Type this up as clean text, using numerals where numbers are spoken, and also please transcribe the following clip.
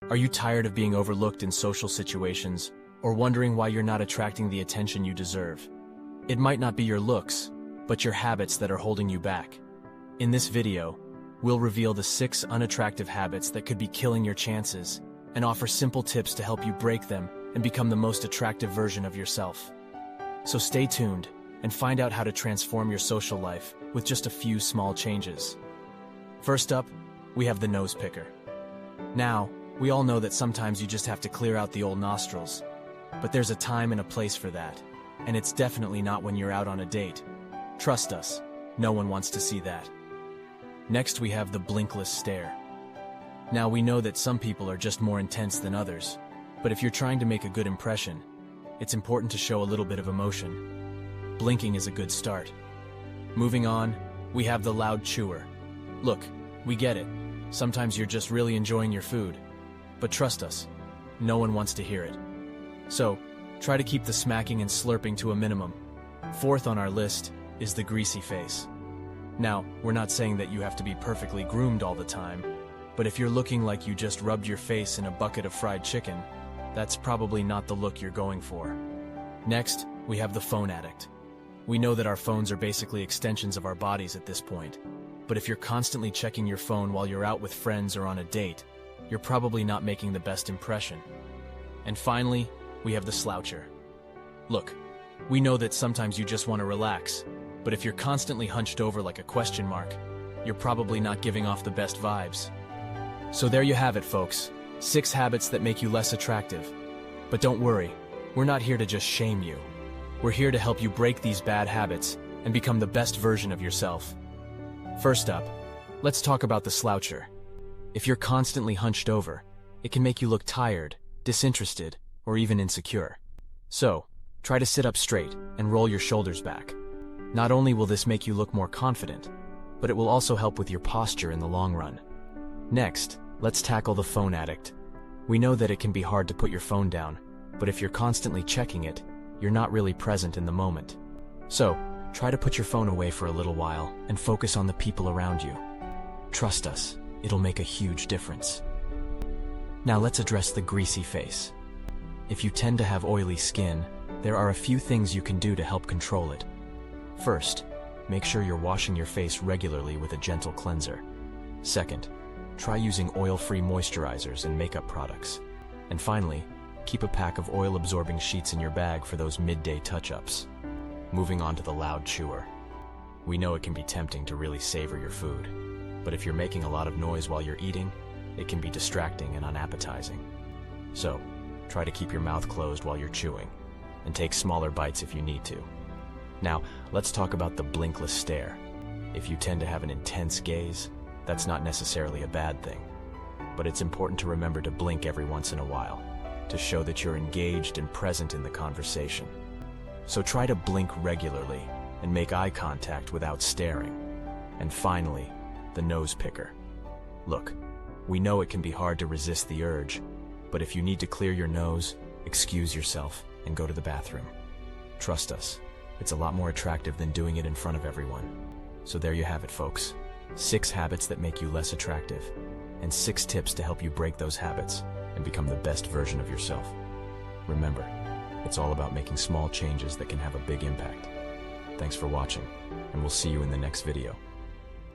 Are you tired of being overlooked in social situations, or wondering why you're not attracting the attention you deserve? It might not be your looks, but your habits that are holding you back. In this video, we'll reveal the 6 unattractive habits that could be killing your chances, and offer simple tips to help you break them and become the most attractive version of yourself. So stay tuned and find out how to transform your social life with just a few small changes. First up, we have the nose picker. Now, we all know that sometimes you just have to clear out the old nostrils, but there's a time and a place for that, and it's definitely not when you're out on a date. Trust us, no one wants to see that. Next, we have the blinkless stare. Now, we know that some people are just more intense than others, but if you're trying to make a good impression, it's important to show a little bit of emotion. Blinking is a good start. Moving on, we have the loud chewer. Look, we get it. Sometimes you're just really enjoying your food. But trust us, no one wants to hear it. So, try to keep the smacking and slurping to a minimum. Fourth on our list is the greasy face. Now, we're not saying that you have to be perfectly groomed all the time, but if you're looking like you just rubbed your face in a bucket of fried chicken, that's probably not the look you're going for. Next, we have the phone addict. We know that our phones are basically extensions of our bodies at this point, but if you're constantly checking your phone while you're out with friends or on a date, you're probably not making the best impression. And finally, we have the sloucher. Look, we know that sometimes you just want to relax, but if you're constantly hunched over like a question mark, you're probably not giving off the best vibes. So there you have it, folks. 6 habits that make you less attractive. But don't worry, we're not here to just shame you. We're here to help you break these bad habits and become the best version of yourself. First up, let's talk about the sloucher. If you're constantly hunched over, it can make you look tired, disinterested, or even insecure. So, try to sit up straight and roll your shoulders back. Not only will this make you look more confident, but it will also help with your posture in the long run. Next, let's tackle the phone addict. We know that it can be hard to put your phone down, but if you're constantly checking it, you're not really present in the moment. So, try to put your phone away for a little while and focus on the people around you. Trust us, it'll make a huge difference. Now let's address the greasy face. If you tend to have oily skin, there are a few things you can do to help control it. First, make sure you're washing your face regularly with a gentle cleanser. Second, try using oil-free moisturizers and makeup products. And finally, keep a pack of oil-absorbing sheets in your bag for those midday touch-ups. Moving on to the loud chewer. We know it can be tempting to really savor your food, but if you're making a lot of noise while you're eating, it can be distracting and unappetizing. So, try to keep your mouth closed while you're chewing, and take smaller bites if you need to. Now, let's talk about the blinkless stare. If you tend to have an intense gaze, that's not necessarily a bad thing, but it's important to remember to blink every once in a while, to show that you're engaged and present in the conversation. So try to blink regularly and make eye contact without staring. And finally, the nose picker. Look, we know it can be hard to resist the urge, but if you need to clear your nose, excuse yourself and go to the bathroom. Trust us, it's a lot more attractive than doing it in front of everyone. So there you have it, folks. 6 habits that make you less attractive, and 6 tips to help you break those habits and become the best version of yourself. Remember, it's all about making small changes that can have a big impact. Thanks for watching, and we'll see you in the next video.